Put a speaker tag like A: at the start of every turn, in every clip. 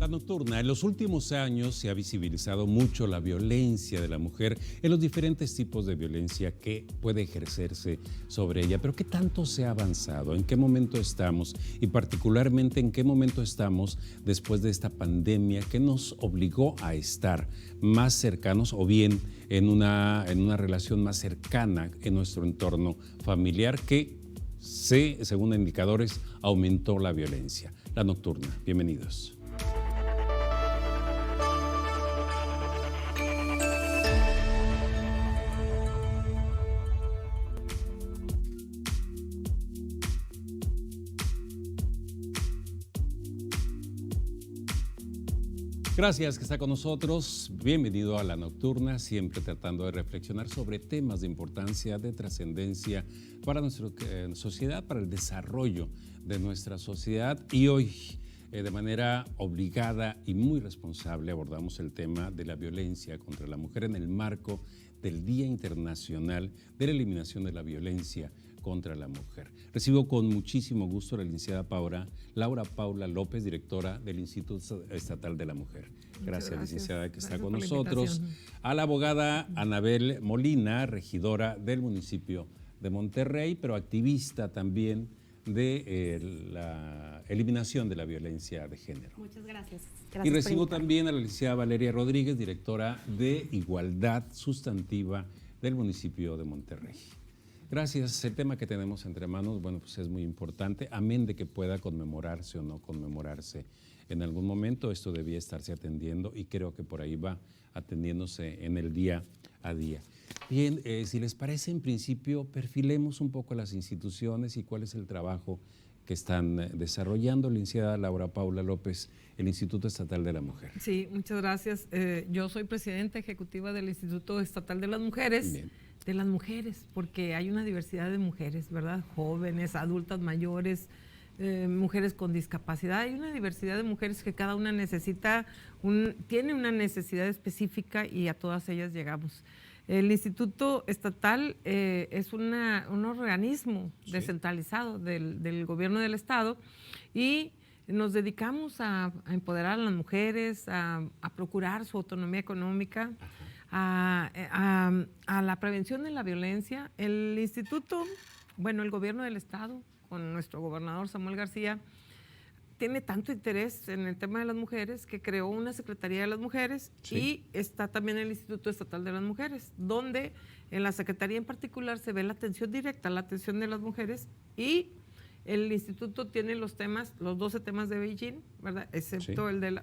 A: La Nocturna. En los últimos años se ha visibilizado mucho la violencia de la mujer en los diferentes tipos de violencia que puede ejercerse sobre ella. Pero ¿qué tanto se ha avanzado? ¿En qué momento estamos? Y particularmente, ¿en qué momento estamos después de esta pandemia que nos obligó a estar más cercanos o bien en una relación más cercana en nuestro entorno familiar que, según indicadores, aumentó la violencia? La Nocturna. Bienvenidos. Gracias que está con nosotros. Bienvenido a La Nocturna, siempre tratando de reflexionar sobre temas de importancia, de trascendencia para nuestra sociedad, para el desarrollo de nuestra sociedad. Y hoy, de manera obligada y muy responsable, abordamos el tema de la violencia contra la mujer en el marco del Día Internacional de la Eliminación de la Violencia contra la Mujer. Recibo con muchísimo gusto a la licenciada Laura Paula López, directora del Instituto Estatal de la Mujer. Gracias, licenciada, que está con nosotros. A la abogada Anabel Molina, regidora del municipio de Monterrey, pero activista también de la eliminación de la violencia de género.
B: Muchas gracias.
A: Y recibo también a la licenciada Valeria Rodríguez, directora de Igualdad Sustantiva del municipio de Monterrey. Gracias. El tema que tenemos entre manos, bueno, pues es muy importante, amén de que pueda conmemorarse o no conmemorarse en algún momento. Esto debía estarse atendiendo y creo que por ahí va atendiéndose en el día a día. Bien, si les parece, en principio, perfilemos un poco las instituciones y cuál es el trabajo que están desarrollando. Licenciada Laura Paula López, el Instituto Estatal de la Mujer.
C: Sí, muchas gracias. Yo soy presidenta ejecutiva del Instituto Estatal de las Mujeres.
A: Bien.
C: De las mujeres, porque hay una diversidad de mujeres, ¿verdad? Jóvenes, adultas mayores, mujeres con discapacidad. Hay una diversidad de mujeres que cada una tiene una necesidad específica y a todas ellas llegamos. El Instituto Estatal es un organismo descentralizado del gobierno del Estado y nos dedicamos a empoderar a las mujeres, a procurar su autonomía económica, a la prevención de la violencia. El instituto, bueno, el gobierno del Estado, con nuestro gobernador Samuel García, tiene tanto interés en el tema de las mujeres que creó una Secretaría de las Mujeres. Sí. Y está también el Instituto Estatal de las Mujeres, donde en la Secretaría en particular se ve la atención directa, la atención de las mujeres, y el instituto tiene los 12 temas de Beijing, ¿verdad? Excepto el de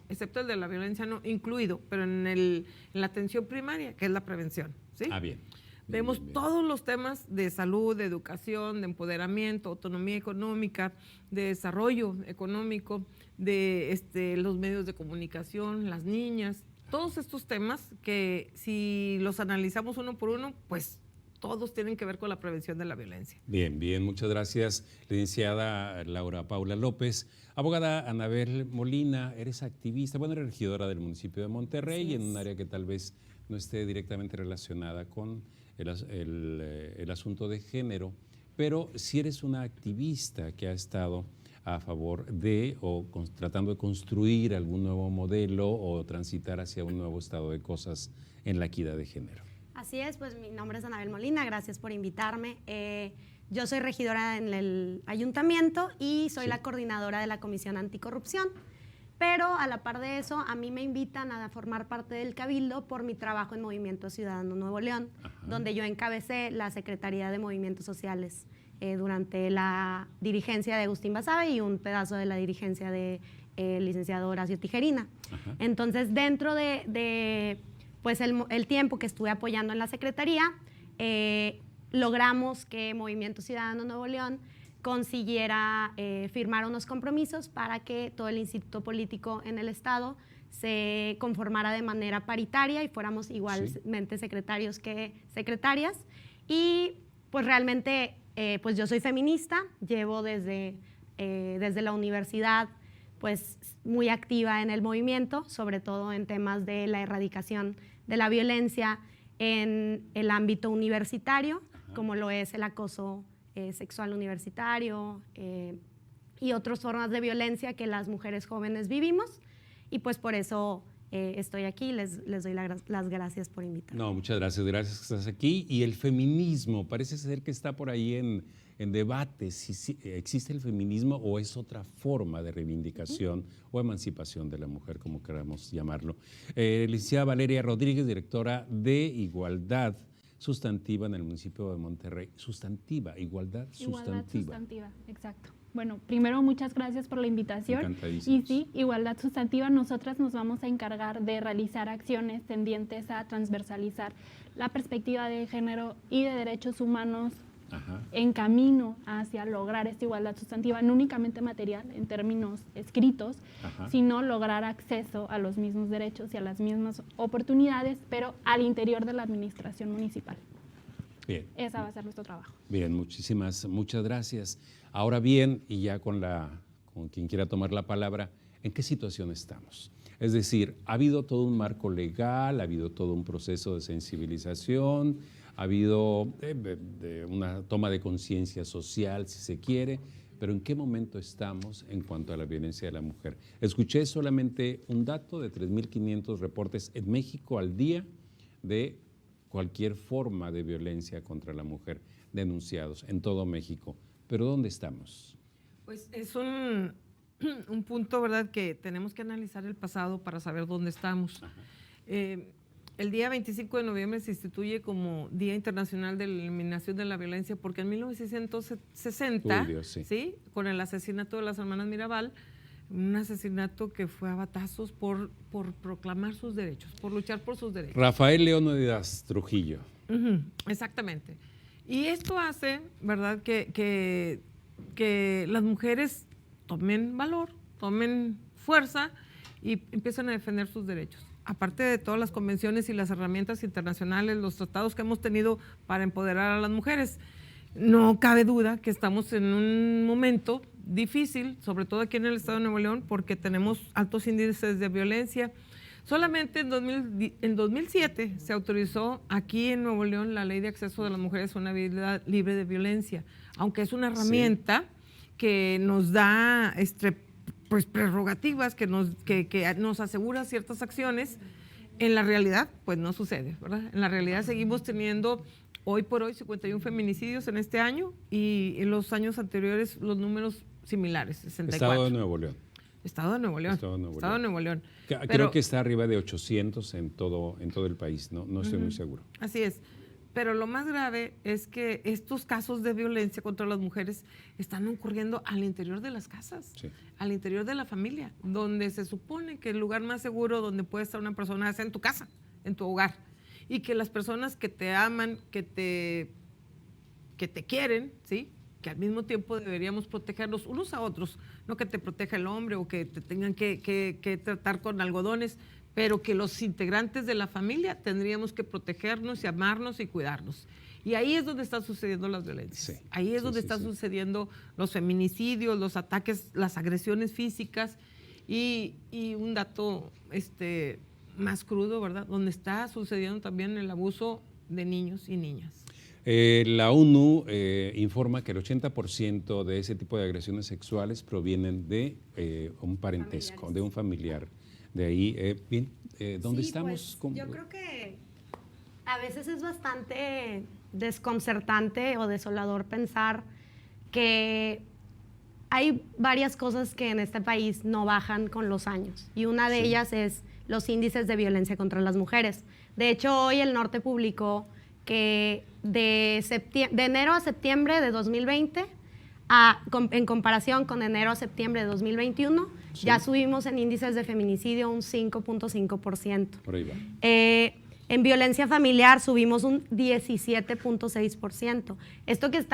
C: excepto el de la violencia no incluido, pero en la atención primaria, que es la prevención, ¿sí?
A: Bien.
C: Vemos todos los temas de salud, de educación, de empoderamiento, autonomía económica, de desarrollo económico, de los medios de comunicación, las niñas, todos estos temas que si los analizamos uno por uno, pues todos tienen que ver con la prevención de la violencia.
A: Bien, muchas gracias, licenciada Laura Paula López. Abogada Anabel Molina, eres activista, eres regidora del municipio de Monterrey, en un área que tal vez no esté directamente relacionada con el asunto de género, pero si eres una activista que ha estado a favor de tratando de construir algún nuevo modelo o transitar hacia un nuevo estado de cosas en la equidad de género.
B: Así es, pues mi nombre es Anabel Molina, gracias por invitarme. Yo soy regidora en el ayuntamiento y soy la coordinadora de la Comisión Anticorrupción, pero a la par de eso a mí me invitan a formar parte del Cabildo por mi trabajo en Movimiento Ciudadano Nuevo León, donde yo encabecé la Secretaría de Movimientos Sociales durante la dirigencia de Agustín Basabe y un pedazo de la dirigencia de licenciado Horacio Tijerina. Entonces, dentro de pues el tiempo que estuve apoyando en la Secretaría, logramos que Movimiento Ciudadano Nuevo León consiguiera firmar unos compromisos para que todo el instituto político en el Estado se conformara de manera paritaria y fuéramos igualmente secretarios que secretarias. Y pues realmente pues yo soy feminista, llevo desde la universidad pues muy activa en el movimiento, sobre todo en temas de la erradicación de la violencia en el ámbito universitario, como lo es el acoso sexual universitario y otras formas de violencia que las mujeres jóvenes vivimos. y pues por eso estoy aquí, les doy las gracias por invitarme.
A: No, muchas gracias que estás aquí. Y el feminismo, parece ser que está por ahí en debate, si existe el feminismo o es otra forma de reivindicación o emancipación de la mujer, como queramos llamarlo. Licenciada Valeria Rodríguez, directora de Igualdad Sustantiva en el municipio de Monterrey. Sustantiva, igualdad sustantiva,
D: exacto. Bueno, primero muchas gracias por la invitación. Y sí, igualdad sustantiva, nosotras nos vamos a encargar de realizar acciones tendientes a transversalizar la perspectiva de género y de derechos humanos en camino hacia lograr esta igualdad sustantiva, no únicamente material en términos escritos, sino lograr acceso a los mismos derechos y a las mismas oportunidades, pero al interior de la administración municipal.
A: Bien.
D: Esa va a ser nuestro trabajo.
A: Bien, muchas gracias. Ahora bien, y ya con quien quiera tomar la palabra, ¿en qué situación estamos? Es decir, ha habido todo un marco legal, ha habido todo un proceso de sensibilización, ha habido una toma de conciencia social, si se quiere, pero ¿en qué momento estamos en cuanto a la violencia de la mujer? Escuché solamente un dato de 3.500 reportes en México al día de cualquier forma de violencia contra la mujer denunciados en todo México. ¿Pero dónde estamos?
C: Pues es un punto, ¿verdad?, que tenemos que analizar el pasado para saber dónde estamos. El día 25 de noviembre se instituye como Día Internacional de la Eliminación de la Violencia porque en 1960, ¿sí?, con el asesinato de las hermanas Mirabal, un asesinato que fue a batazos por proclamar sus derechos, por luchar por sus derechos.
A: Rafael Leónidas Trujillo.
C: Exactamente. Y esto hace, ¿verdad?, que las mujeres tomen valor, tomen fuerza y empiezan a defender sus derechos. Aparte de todas las convenciones y las herramientas internacionales, los tratados que hemos tenido para empoderar a las mujeres, no cabe duda que estamos en un momento difícil, sobre todo aquí en el estado de Nuevo León, porque tenemos altos índices de violencia. Solamente en 2007 se autorizó aquí en Nuevo León la Ley de Acceso de las Mujeres a una Vida Libre de Violencia, aunque es una herramienta que nos da pues prerrogativas, que nos asegura ciertas acciones. En la realidad, pues no sucede, ¿verdad? En la realidad seguimos teniendo hoy por hoy 51 feminicidios en este año y en los años anteriores los números similares, 64.
A: Estado de Nuevo León.
C: Estado de Nuevo León.
A: Estado de Nuevo León.
C: Pero,
A: creo que está arriba de 800 en todo el país, no estoy muy seguro.
C: Así es. Pero lo más grave es que estos casos de violencia contra las mujeres están ocurriendo al interior de las casas, al interior de la familia, donde se supone que el lugar más seguro donde puede estar una persona es en tu casa, en tu hogar, y que las personas que te aman, que te quieren, ¿sí?, que al mismo tiempo deberíamos protegerlos unos a otros, no que te proteja el hombre o que te tengan que tratar con algodones, pero que los integrantes de la familia tendríamos que protegernos y amarnos y cuidarnos. Y ahí es donde están sucediendo las violencias. Ahí es donde están sucediendo los feminicidios, los ataques, las agresiones físicas y un dato más crudo, ¿verdad?, donde está sucediendo también el abuso de niños y niñas.
A: La ONU informa que el 80% de ese tipo de agresiones sexuales provienen de un parentesco, de un familiar. De ahí, bien, ¿dónde estamos?
B: Pues, yo creo que a veces es bastante desconcertante o desolador pensar que hay varias cosas que en este país no bajan con los años y una de ellas es los índices de violencia contra las mujeres. De hecho, hoy el Norte publicó que de enero a septiembre de 2020, en comparación con enero a septiembre de 2021, ya subimos en índices de feminicidio un 5.5%.
A: Por ahí va.
B: En violencia familiar subimos un 17.6%. Esto que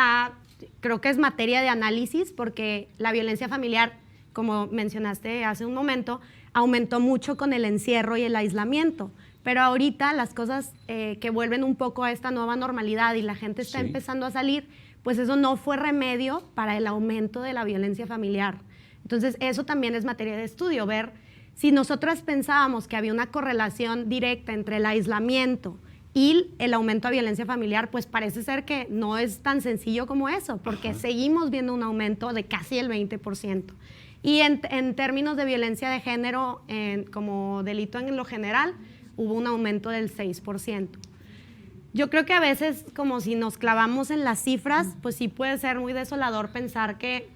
B: creo que es materia de análisis porque la violencia familiar, como mencionaste hace un momento, aumentó mucho con el encierro y el aislamiento. Pero ahorita las cosas que vuelven un poco a esta nueva normalidad y la gente está empezando a salir, pues eso no fue remedio para el aumento de la violencia familiar. Entonces, eso también es materia de estudio, ver si nosotras pensábamos que había una correlación directa entre el aislamiento y el aumento de violencia familiar, pues parece ser que no es tan sencillo como eso, porque seguimos viendo un aumento de casi el 20%. Y en términos de violencia de género, como delito en lo general, hubo un aumento del 6%. Yo creo que a veces, como si nos clavamos en las cifras, pues sí puede ser muy desolador pensar que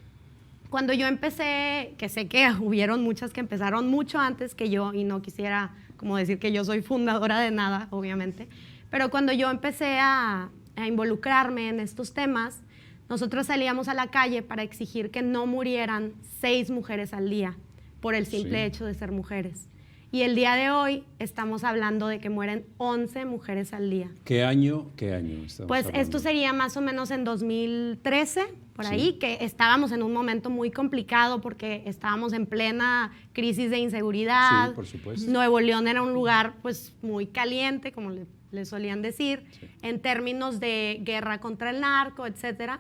B: cuando yo empecé, que sé que hubieron muchas que empezaron mucho antes que yo, y no quisiera como decir que yo soy fundadora de nada, obviamente, pero cuando yo empecé a involucrarme en estos temas, nosotros salíamos a la calle para exigir que no murieran 6 mujeres al día por el simple hecho de ser mujeres. Y el día de hoy estamos hablando de que mueren 11 mujeres al día.
A: ¿Qué año estamos
B: pues
A: hablando?
B: Esto sería más o menos en 2013, por ahí, que estábamos en un momento muy complicado porque estábamos en plena crisis de inseguridad.
A: Sí, por supuesto.
B: Nuevo León era un lugar pues muy caliente, como le solían decir, en términos de guerra contra el narco, etcétera.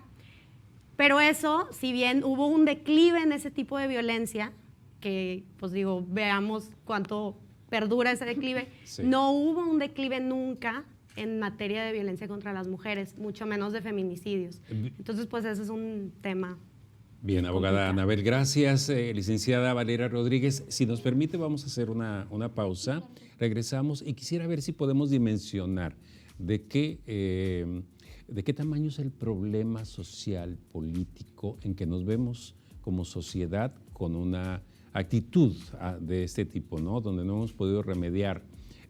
B: Pero eso, si bien hubo un declive en ese tipo de violencia, que pues digo, veamos cuánto perdura ese declive, no hubo un declive nunca en materia de violencia contra las mujeres, mucho menos de feminicidios. Entonces, pues ese es un tema.
A: Bien, abogada Anabel, gracias. Licenciada Valeria Rodríguez, si nos permite vamos a hacer una pausa, regresamos y quisiera ver si podemos dimensionar de qué tamaño es el problema social, político en que nos vemos como sociedad con una actitud de este tipo, ¿no? Donde no hemos podido remediar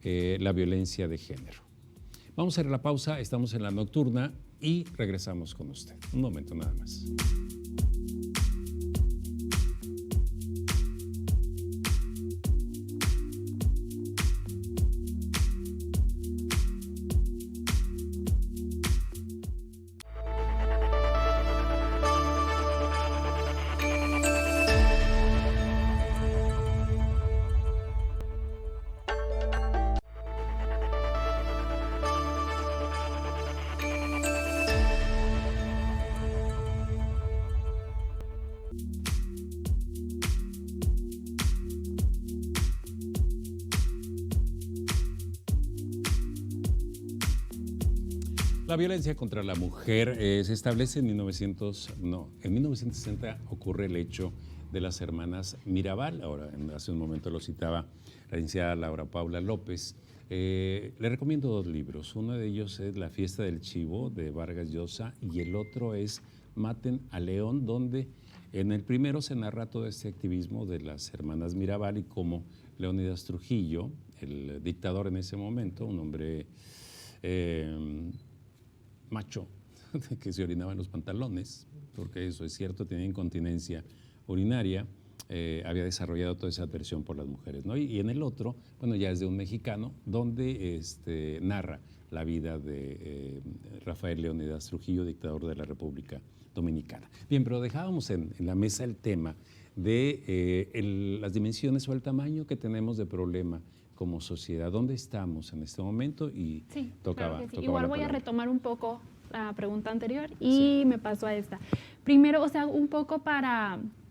A: la violencia de género. Vamos a hacer la pausa, estamos en La Nocturna y regresamos con usted. Un momento nada más. La violencia contra la mujer se establece en 1960 ocurre el hecho de las hermanas Mirabal. Ahora, hace un momento lo citaba la licenciada Laura Paula López. Le recomiendo 2 libros. Uno de ellos es La fiesta del chivo, de Vargas Llosa, y el otro es Maten a León, donde en el primero se narra todo este activismo de las hermanas Mirabal y cómo Leónidas Trujillo, el dictador en ese momento, un hombre macho, que se orinaba en los pantalones, porque eso es cierto, tenía incontinencia urinaria, había desarrollado toda esa adversión por las mujeres, ¿no? Y en el otro, bueno, ya es de un mexicano, donde narra la vida de Rafael Leónidas Trujillo, dictador de la República Dominicana. Bien, pero dejábamos en la mesa el tema de las dimensiones o el tamaño que tenemos de problema como sociedad. ¿Dónde estamos en este momento? Y
D: sí,
A: tocaba,
D: claro que sí.
A: tocaba
D: Igual voy a retomar un poco la pregunta anterior y
A: sí.
D: Me paso a esta. Primero, o sea, un poco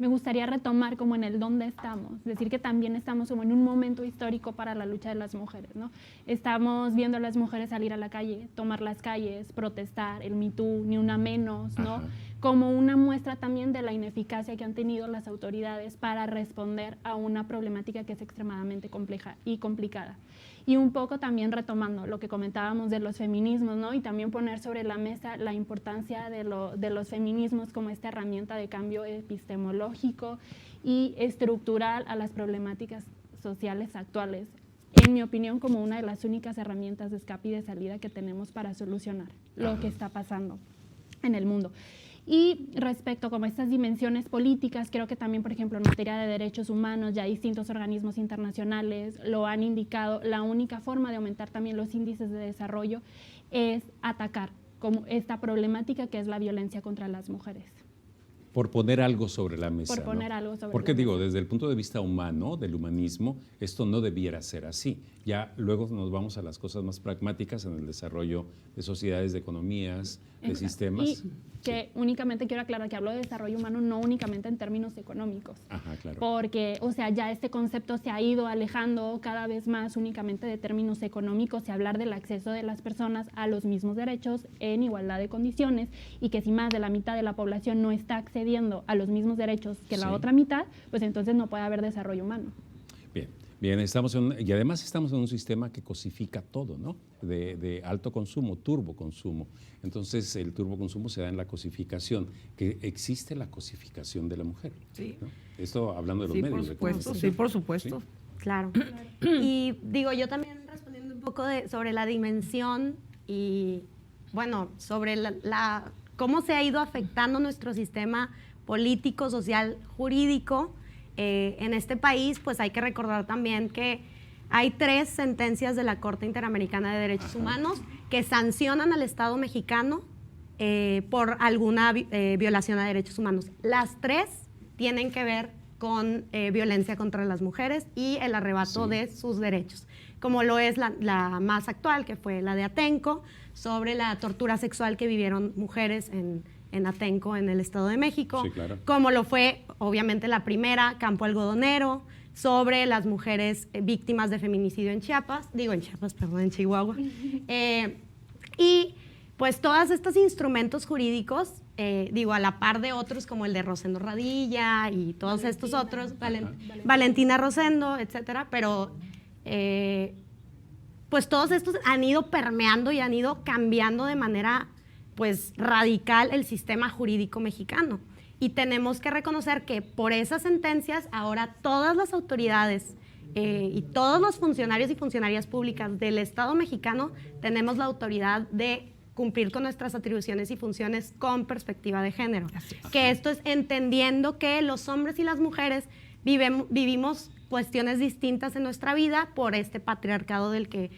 D: me gustaría retomar como en el dónde estamos, decir que también estamos como en un momento histórico para la lucha de las mujeres, ¿no? Estamos viendo a las mujeres salir a la calle, tomar las calles, protestar, el Me Too, ni una menos, ¿no?
A: Ajá.
D: Como una muestra también de la ineficacia que han tenido las autoridades para responder a una problemática que es extremadamente compleja y complicada. Y un poco también retomando lo que comentábamos de los feminismos, ¿no? Y también poner sobre la mesa la importancia de los feminismos como esta herramienta de cambio epistemológico y estructural a las problemáticas sociales actuales. En mi opinión, como una de las únicas herramientas de escape y de salida que tenemos para solucionar lo que está pasando en el mundo. Y respecto como a estas dimensiones políticas, creo que también, por ejemplo, en materia de derechos humanos, ya distintos organismos internacionales lo han indicado, la única forma de aumentar también los índices de desarrollo es atacar como esta problemática que es la violencia contra las mujeres.
A: Por poner algo sobre la mesa.
D: Por poner algo sobre
A: Porque
D: la
A: digo,
D: mesa.
A: desde el punto de vista humano, del humanismo, esto no debiera ser así. Ya luego nos vamos a las cosas más pragmáticas en el desarrollo de sociedades, de economías, de
D: Exacto.
A: sistemas.
D: Y que únicamente quiero aclarar que hablo de desarrollo humano no únicamente en términos económicos.
A: Ajá, claro.
D: Porque, o sea, ya este concepto se ha ido alejando cada vez más únicamente de términos económicos y hablar del acceso de las personas a los mismos derechos en igualdad de condiciones y que si más de la mitad de la población no está accediendo accediendo a los mismos derechos que la otra mitad, pues entonces no puede haber desarrollo humano.
A: Bien, y además estamos en un sistema que cosifica todo, ¿no? De alto consumo, turboconsumo. Entonces, el turboconsumo se da en la cosificación, que existe la cosificación de la mujer.
C: Sí.
A: ¿No? Esto hablando de los medios.
C: Por supuesto, sí, por supuesto.
A: ¿Sí?
B: Claro. Y digo, yo también respondiendo un poco sobre la dimensión y, bueno, sobre cómo se ha ido afectando nuestro sistema político, social, jurídico, en este país, pues hay que recordar también que hay 3 sentencias de la Corte Interamericana de Derechos Humanos que sancionan al Estado mexicano por alguna violación a derechos humanos. Las 3 tienen que ver con violencia contra las mujeres y el arrebato de sus derechos, como lo es la más actual, que fue la de Atenco, sobre la tortura sexual que vivieron mujeres en Atenco, en el Estado de México, como lo fue obviamente la primera, Campo Algodonero, sobre las mujeres víctimas de feminicidio en Chihuahua. Y pues todos estos instrumentos jurídicos, a la par de otros como el de Rosendo Radilla y todos estos otros, Valentina Rosendo, etcétera, pero pues todos estos han ido permeando y han ido cambiando de manera pues radical el sistema jurídico mexicano. Y tenemos que reconocer que por esas sentencias ahora todas las autoridades y todos los funcionarios y funcionarias públicas del Estado mexicano tenemos la autoridad de cumplir con nuestras atribuciones y funciones con perspectiva de género. Que esto es entendiendo que los hombres y las mujeres vivimos cuestiones distintas en nuestra vida por este patriarcado del que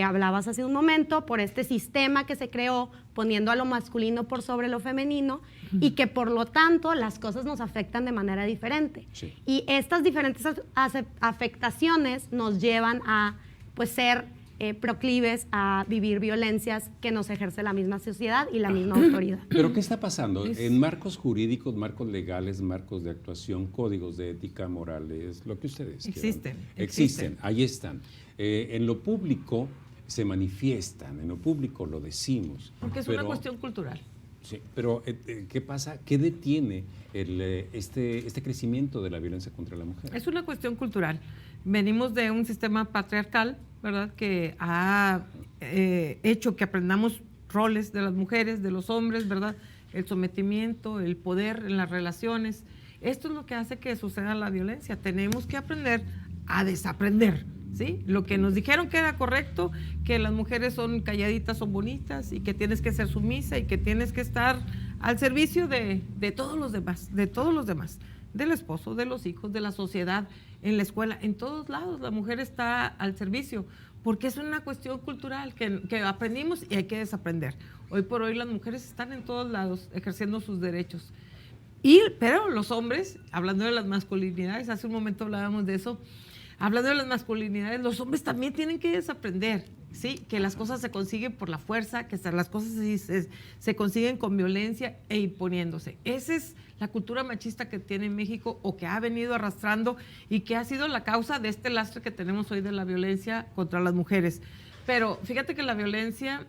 B: hablabas hace un momento, por este sistema que se creó poniendo a lo masculino por sobre lo femenino y que por lo tanto las cosas nos afectan de manera diferente. Sí. Y estas diferentes afectaciones nos llevan a pues ser proclives a vivir violencias que nos ejerce la misma sociedad y la misma autoridad.
A: ¿Pero qué está pasando? En marcos jurídicos, marcos legales, marcos de actuación, códigos de ética, morales, lo que ustedes quieran. Existen, ahí están. En lo público se manifiestan, en lo público lo decimos.
C: Porque es una cuestión cultural.
A: Sí, pero ¿qué pasa? ¿Qué detiene este crecimiento de la violencia contra la mujer?
C: Es una cuestión cultural. Venimos de un sistema patriarcal, ¿verdad?, que ha hecho que aprendamos roles de las mujeres, de los hombres, ¿verdad?, el sometimiento, el poder en las relaciones. Esto es lo que hace que suceda la violencia. Tenemos que aprender a desaprender, ¿sí? Lo que nos dijeron que era correcto, que las mujeres son calladitas, son bonitas y que tienes que ser sumisa y que tienes que estar al servicio de todos los demás, del esposo, de los hijos, de la sociedad, en la escuela, en todos lados la mujer está al servicio, porque es una cuestión cultural que aprendimos y hay que desaprender. Hoy por hoy las mujeres están en todos lados ejerciendo sus derechos. Pero los hombres, hablando de las masculinidades, hace un momento hablábamos de eso, hablando de las masculinidades, los hombres también tienen que desaprender, ¿sí? Que las cosas se consiguen por la fuerza, que las cosas se consiguen con violencia e imponiéndose. Esa es la cultura machista que tiene México o que ha venido arrastrando y que ha sido la causa de este lastre que tenemos hoy de la violencia contra las mujeres. Pero fíjate que la violencia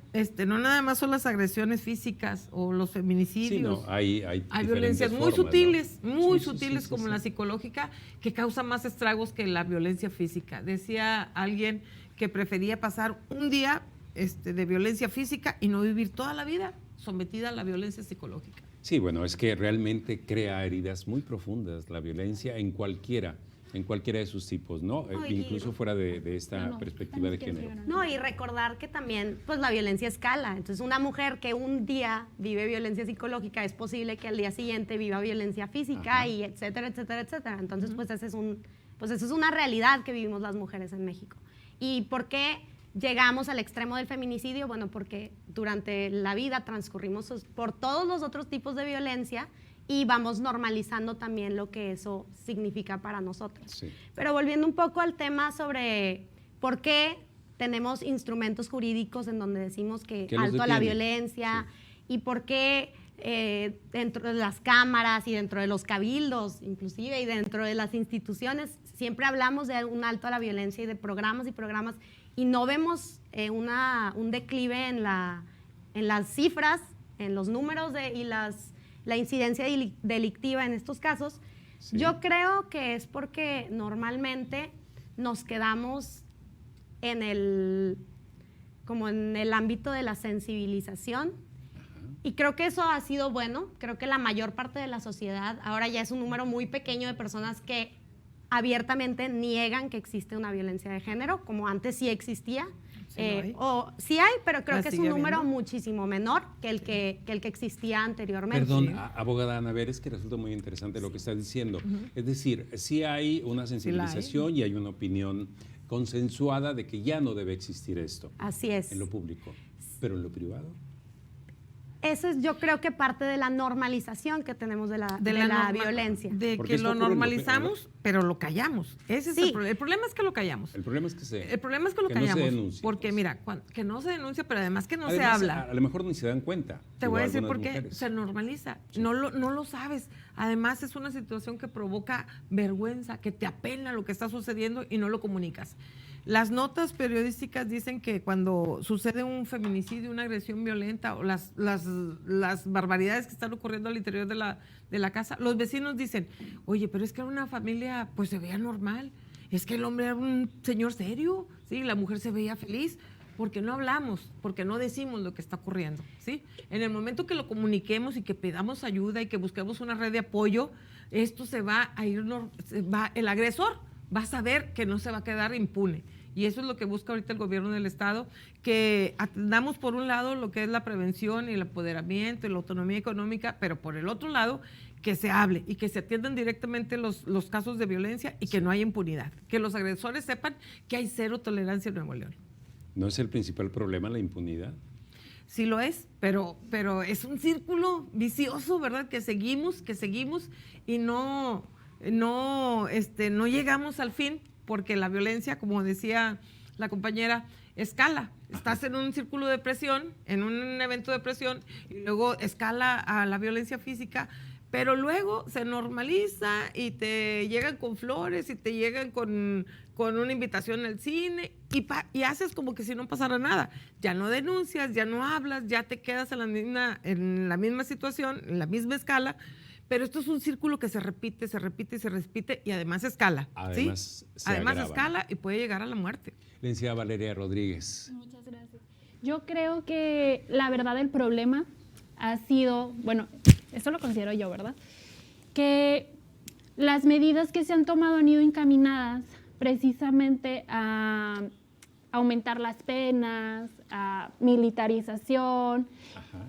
C: no nada más son las agresiones físicas o los feminicidios.
A: Sí, no, hay
C: violencias muy
A: formas,
C: sutiles,
A: ¿no?
C: muy sutiles como la psicológica, que causa más estragos que la violencia física. Decía alguien que prefería pasar un día de violencia física y no vivir toda la vida sometida a la violencia psicológica.
A: Sí, bueno, es que realmente crea heridas muy profundas la violencia en cualquiera de sus tipos, ¿no? Incluso fuera de esta perspectiva de género.
B: No, y recordar que también pues la violencia escala. Entonces, una mujer que un día vive violencia psicológica, es posible que al día siguiente viva violencia física, y etcétera, etcétera, etcétera. Entonces, pues esa es una realidad que vivimos las mujeres en México. ¿Y por qué llegamos al extremo del feminicidio? Bueno, porque durante la vida transcurrimos por todos los otros tipos de violencia y vamos normalizando también lo que eso significa para nosotros. Sí. Pero volviendo un poco al tema sobre por qué tenemos instrumentos jurídicos en donde decimos que alto a la violencia, y por qué dentro de las cámaras y dentro de los cabildos inclusive y dentro de las instituciones siempre hablamos de un alto a la violencia y de programas y no vemos un declive en las cifras, en los números y la incidencia delictiva en estos casos, sí. Yo creo que es porque normalmente nos quedamos en el ámbito de la sensibilización. Y creo que eso ha sido bueno. Creo que la mayor parte de la sociedad ahora ya es un número muy pequeño de personas que abiertamente niegan que existe una violencia de género, como antes sí existía. Sí hay, pero creo que es un número muchísimo menor que el que existía anteriormente.
A: Perdón, sí. Abogada Ana, es que resulta muy interesante lo que está diciendo. Es decir, sí hay una sensibilización y hay una opinión consensuada de que ya no debe existir esto.
B: Así es.
A: En lo público, pero en lo privado.
B: Eso es, yo creo que parte de la normalización que tenemos de la violencia.
C: De que lo normalizamos, pero lo callamos. Ese es el problema. El problema es que lo callamos.
A: El problema es que
C: El problema es que lo callamos.
A: No se denuncia.
C: Porque mira, que no se denuncia, pero además que no se habla.
A: A lo mejor ni se dan cuenta.
C: Te voy a decir por qué se normaliza. Sí. No lo sabes. Además es una situación que provoca vergüenza, que te apena lo que está sucediendo y no lo comunicas. Las notas periodísticas dicen que cuando sucede un feminicidio, una agresión violenta o las barbaridades que están ocurriendo al interior de la casa, los vecinos dicen, oye, pero es que era una familia, pues se veía normal, es que el hombre era un señor serio, ¿sí? La mujer se veía feliz, porque no hablamos, porque no decimos lo que está ocurriendo, ¿sí? En el momento que lo comuniquemos y que pedamos ayuda y que busquemos una red de apoyo, esto se va a ir, el agresor va a saber que no se va a quedar impune. Y eso es lo que busca ahorita el gobierno del Estado, que atendamos por un lado lo que es la prevención y el empoderamiento y la autonomía económica, pero por el otro lado que se hable y que se atiendan directamente los casos de violencia y que no haya impunidad. Que los agresores sepan que hay cero tolerancia en Nuevo León.
A: ¿No es el principal problema la impunidad?
C: Sí lo es, pero es un círculo vicioso, ¿verdad? Que seguimos y no llegamos al fin, porque la violencia, como decía la compañera, escala. Estás en un círculo de presión, en un evento de presión, y luego escala a la violencia física, pero luego se normaliza y te llegan con flores y te llegan con una invitación al cine y haces como que si no pasara nada. Ya no denuncias, ya no hablas, ya te quedas en la misma situación, en la misma escala. Pero esto es un círculo que se repite y además escala.
A: Además,
C: ¿sí? Además escala y puede llegar a la muerte.
A: Licenciada Valeria Rodríguez.
D: Muchas gracias. Yo creo que la verdad del problema ha sido, bueno, esto lo considero yo, ¿verdad? Que las medidas que se han tomado han ido encaminadas precisamente a aumentar las penas, a militarización,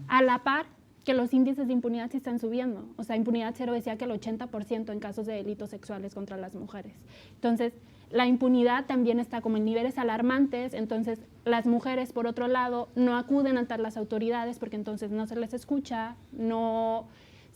D: a la par que los índices de impunidad se están subiendo. O sea, Impunidad Cero decía que el 80% en casos de delitos sexuales contra las mujeres. Entonces, la impunidad también está como en niveles alarmantes, entonces las mujeres, por otro lado, no acuden ante las autoridades porque entonces no se les escucha, no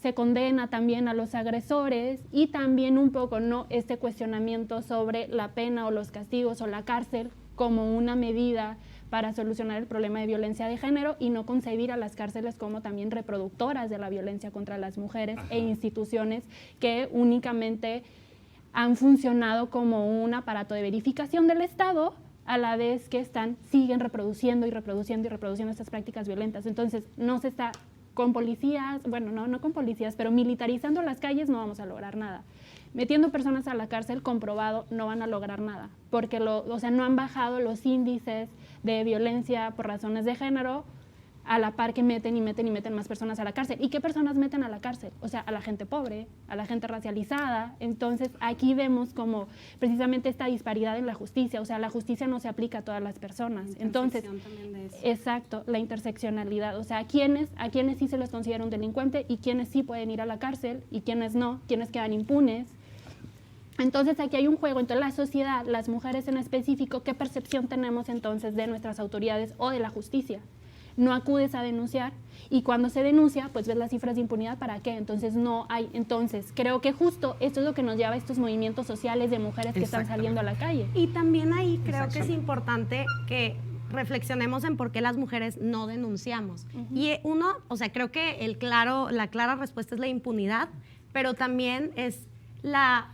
D: se condena también a los agresores y también un poco no este cuestionamiento sobre la pena o los castigos o la cárcel como una medida para solucionar el problema de violencia de género y no concebir a las cárceles como también reproductoras de la violencia contra las mujeres e instituciones que únicamente han funcionado como un aparato de verificación del Estado a la vez que siguen reproduciendo estas prácticas violentas. Entonces, no se está con policías, bueno, no con policías, pero militarizando las calles no vamos a lograr nada. Metiendo personas a la cárcel, comprobado, no van a lograr nada, porque no han bajado los índices de violencia por razones de género a la par que meten más personas a la cárcel. ¿Y qué personas meten a la cárcel? O sea, a la gente pobre, a la gente racializada. Entonces, aquí vemos como precisamente esta disparidad en la justicia. O sea, la justicia no se aplica a todas las personas. Entonces, exacto, la interseccionalidad. O sea, a quienes sí se les considera un delincuente y quienes sí pueden ir a la cárcel y quienes no, quienes quedan impunes. Entonces, aquí hay un juego entre la sociedad, las mujeres en específico. ¿Qué percepción tenemos entonces de nuestras autoridades o de la justicia? No acudes a denunciar y cuando se denuncia, pues ves las cifras de impunidad, ¿para qué? Entonces no hay. Entonces creo que justo esto es lo que nos lleva a estos movimientos sociales de mujeres que están saliendo a la calle.
B: Y también ahí creo que es importante que reflexionemos en por qué las mujeres no denunciamos. Y creo que la clara respuesta es la impunidad, pero también es la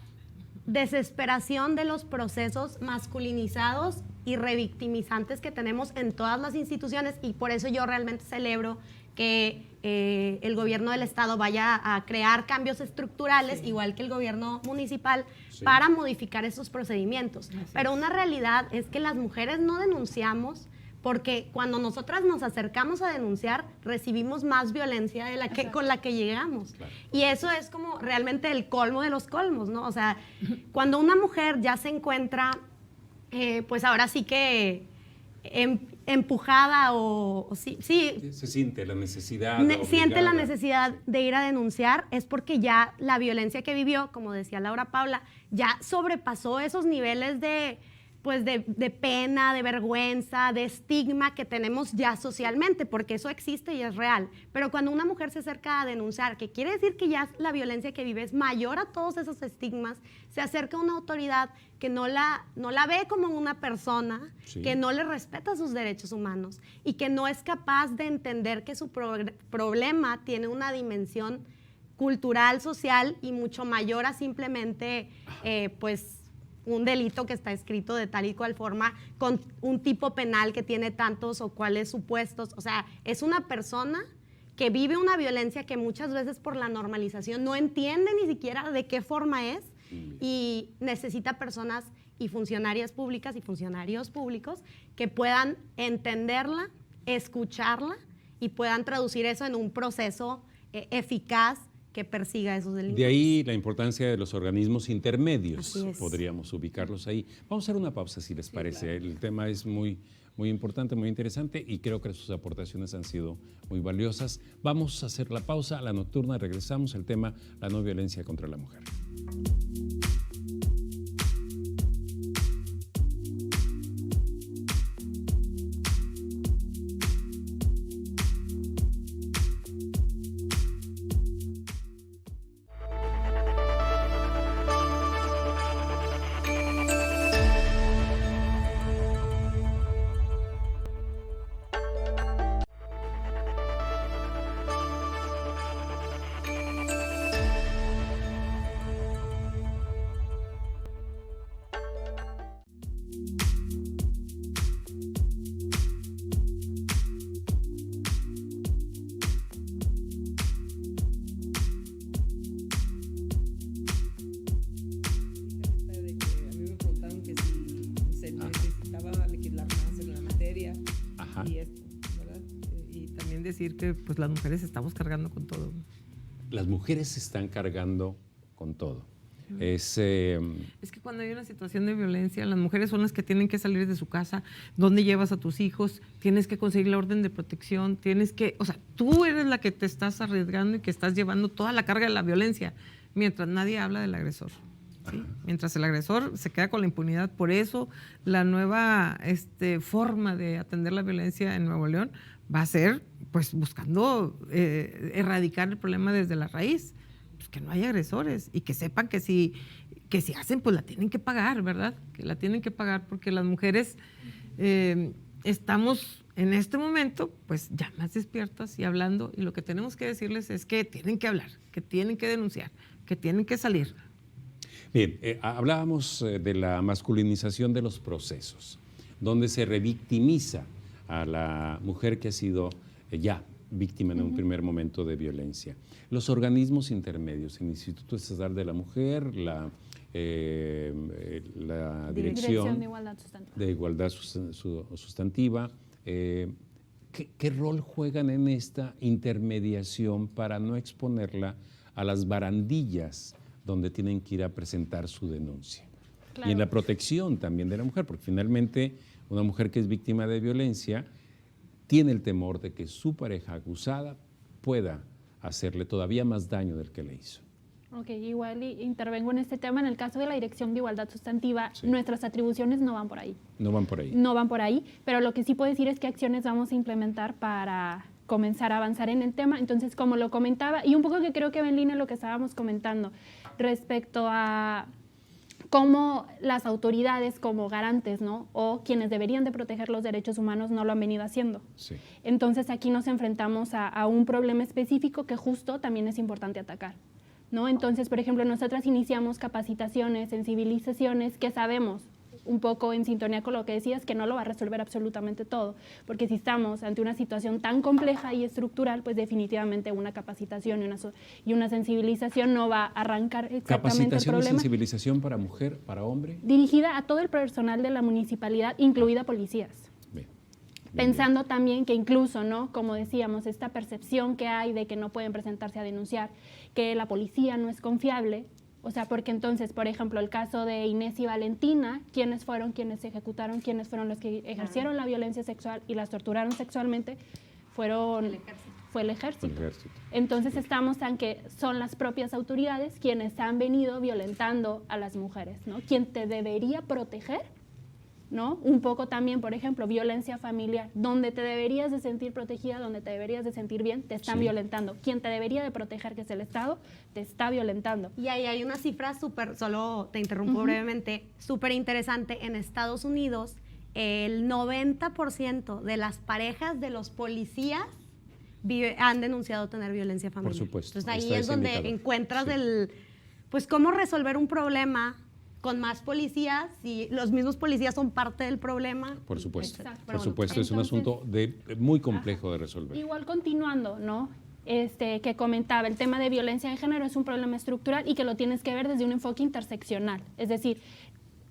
B: desesperación de los procesos masculinizados y revictimizantes que tenemos en todas las instituciones, y por eso yo realmente celebro que el gobierno del estado vaya a crear cambios estructurales, igual que el gobierno municipal, para modificar esos procedimientos. Pero una realidad es que las mujeres no denunciamos porque cuando nosotras nos acercamos a denunciar, recibimos más violencia de la que, con la que llegamos. Claro. Y eso es como realmente el colmo de los colmos, ¿no? O sea, cuando una mujer ya se encuentra, pues ahora sí que empujada sí,
A: se siente la necesidad
B: siente la necesidad de ir a denunciar, es porque ya la violencia que vivió, como decía Laura Paula, ya sobrepasó esos niveles de pena, de vergüenza, de estigma que tenemos ya socialmente, porque eso existe y es real. Pero cuando una mujer se acerca a denunciar, que quiere decir que ya la violencia que vive es mayor a todos esos estigmas, se acerca a una autoridad que no la ve como una persona, que no le respeta sus derechos humanos y que no es capaz de entender que su problema tiene una dimensión cultural, social y mucho mayor a simplemente, un delito que está escrito de tal y cual forma, con un tipo penal que tiene tantos o cuáles supuestos. O sea, es una persona que vive una violencia que muchas veces por la normalización no entiende ni siquiera de qué forma es y necesita personas y funcionarias públicas y funcionarios públicos que puedan entenderla, escucharla y puedan traducir eso en un proceso eficaz que persiga esos delitos.
A: De ahí la importancia de los organismos intermedios, podríamos ubicarlos ahí. Vamos a hacer una pausa, si les parece. Claro. El tema es muy importante, muy interesante y creo que sus aportaciones han sido muy valiosas. Vamos a hacer la pausa, a la nocturna, regresamos al tema la no violencia contra la mujer.
C: Decir que pues las mujeres estamos cargando con todo.
A: Las mujeres están cargando con todo. Es
C: que cuando hay una situación de violencia, las mujeres son las que tienen que salir de su casa, dónde llevas a tus hijos, tienes que conseguir la orden de protección, tú eres la que te estás arriesgando y que estás llevando toda la carga de la violencia, mientras nadie habla del agresor. ¿Sí? Mientras el agresor se queda con la impunidad. Por eso la nueva forma de atender la violencia en Nuevo León va a ser pues buscando erradicar el problema desde la raíz, pues, que no haya agresores y que sepan que si hacen, pues la tienen que pagar, ¿verdad? Que la tienen que pagar porque las mujeres estamos en este momento pues ya más despiertas y hablando, y lo que tenemos que decirles es que tienen que hablar, que tienen que denunciar, que tienen que salir.
A: Bien, hablábamos de la masculinización de los procesos, donde se revictimiza a la mujer que ha sido ya víctima en un primer momento de violencia. Los organismos intermedios, el Instituto Estatal de la Mujer, la Dirección de Igualdad Sustantiva, ¿qué rol juegan en esta intermediación para no exponerla a las barandillas donde tienen que ir a presentar su denuncia? Claro. Y en la protección también de la mujer, porque finalmente una mujer que es víctima de violencia tiene el temor de que su pareja acusada pueda hacerle todavía más daño del que le hizo.
D: Ok, igual intervengo en este tema. En el caso de la Dirección de Igualdad Sustantiva, nuestras atribuciones no van por ahí.
A: No van por ahí.
D: No van por ahí, pero lo que sí puedo decir es qué acciones vamos a implementar para comenzar a avanzar en el tema. Entonces, como lo comentaba, y un poco que creo que va en línea lo que estábamos comentando respecto a cómo las autoridades como garantes, ¿no? O quienes deberían de proteger los derechos humanos no lo han venido haciendo.
A: Sí.
D: Entonces aquí nos enfrentamos a un problema específico que justo también es importante atacar, ¿no? Entonces, por ejemplo, nosotras iniciamos capacitaciones, sensibilizaciones que sabemos un poco en sintonía con lo que decías, que no lo va a resolver absolutamente todo, porque si estamos ante una situación tan compleja y estructural, pues definitivamente una capacitación y una sensibilización no va a arrancar exactamente el problema.
A: ¿Capacitación y sensibilización para mujer, para hombre?
D: Dirigida a todo el personal de la municipalidad, incluida policías. Pensando también que incluso, ¿no? Como decíamos, esta percepción que hay de que no pueden presentarse a denunciar, que la policía no es confiable, o sea, porque entonces, por ejemplo, el caso de Inés y Valentina, ¿quiénes fueron quienes ejecutaron, quiénes fueron los que ejercieron la violencia sexual y las torturaron sexualmente? Fue el ejército. Entonces estamos en que son las propias autoridades quienes han venido violentando a las mujeres, ¿no? Quien te debería proteger, ¿no? Un poco también, por ejemplo, violencia familiar, donde te deberías de sentir protegida, donde te deberías de sentir bien, te están violentando. Quien te debería de proteger, que es el Estado, te está violentando.
B: Y ahí hay una cifra súper, solo te interrumpo brevemente, súper interesante. En Estados Unidos, el 90% de las parejas de los policías han denunciado tener violencia familiar.
A: Por supuesto.
B: Entonces ahí es donde encuentras pues cómo resolver un problema con más policías, y los mismos policías son parte del problema.
A: Por supuesto,
D: Exacto.
A: por supuesto, es un asunto muy complejo de resolver.
D: Igual continuando, ¿no? Que comentaba, el tema de violencia de género es un problema estructural y que lo tienes que ver desde un enfoque interseccional, es decir,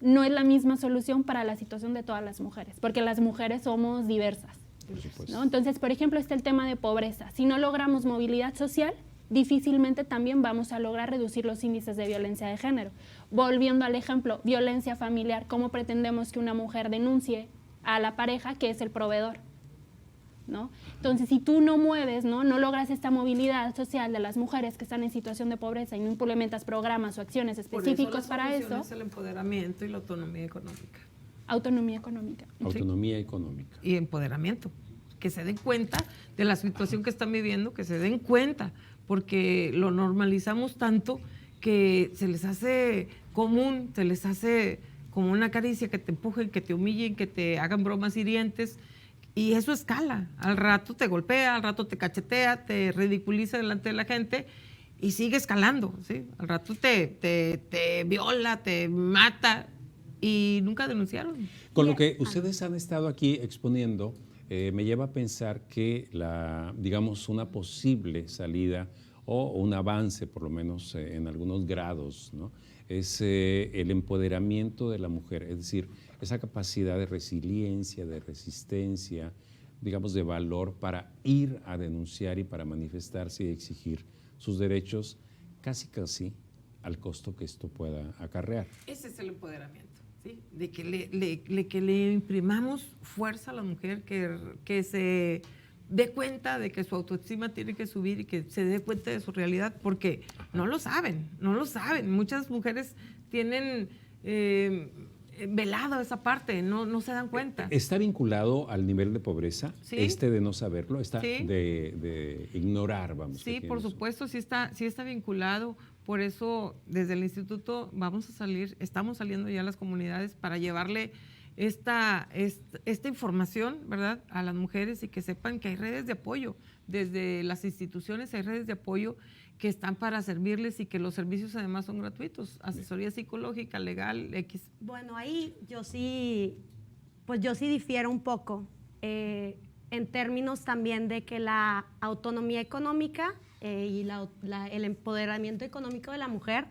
D: no es la misma solución para la situación de todas las mujeres, porque las mujeres somos diversas, ¿no? Entonces, por ejemplo, está el tema de pobreza. Si no logramos movilidad social, difícilmente también vamos a lograr reducir los índices de violencia de género. Volviendo al ejemplo, violencia familiar, ¿cómo pretendemos que una mujer denuncie a la pareja que es el proveedor? ¿No? Entonces, si tú no mueves, no logras esta movilidad social de las mujeres que están en situación de pobreza y no implementas programas o acciones específicos para eso.
C: Es el empoderamiento y la autonomía económica.
D: Autonomía económica.
A: Autonomía económica.
C: Y empoderamiento. Que se den cuenta de la situación que están viviendo, que se den cuenta, porque lo normalizamos tanto que se les hace común, se les hace como una caricia, que te empujen, que te humillen, que te hagan bromas hirientes, y eso escala. Al rato te golpea, al rato te cachetea, te ridiculiza delante de la gente y sigue escalando, ¿sí? Al rato te viola, te mata, y nunca denunciaron.
A: Con lo que ustedes han estado aquí exponiendo, me lleva a pensar que digamos, una posible salida o un avance, por lo menos en algunos grados, ¿no? Es el empoderamiento de la mujer, es decir, esa capacidad de resiliencia, de resistencia, digamos, de valor para ir a denunciar y para manifestarse y exigir sus derechos, casi al costo que esto pueda acarrear.
C: Ese es el empoderamiento. ¿Sí? De que le imprimamos fuerza a la mujer, que se dé cuenta de que su autoestima tiene que subir y que se dé cuenta de su realidad, porque no lo saben. Muchas mujeres tienen velado esa parte, no se dan cuenta.
A: ¿Está vinculado al nivel de pobreza?
C: ¿Sí?
A: De no saberlo,
C: ¿Sí?
A: de ignorar, vamos.
C: Sí, por supuesto, sí está vinculado. Por eso, desde el instituto estamos saliendo ya a las comunidades para llevarle esta información, ¿verdad?, a las mujeres, y que sepan que hay redes de apoyo. Desde las instituciones hay redes de apoyo que están para servirles, y que los servicios además son gratuitos. Asesoría psicológica, legal, X.
B: Bueno, ahí yo sí difiero un poco en términos también de que la autonomía económica y el empoderamiento económico de la mujer,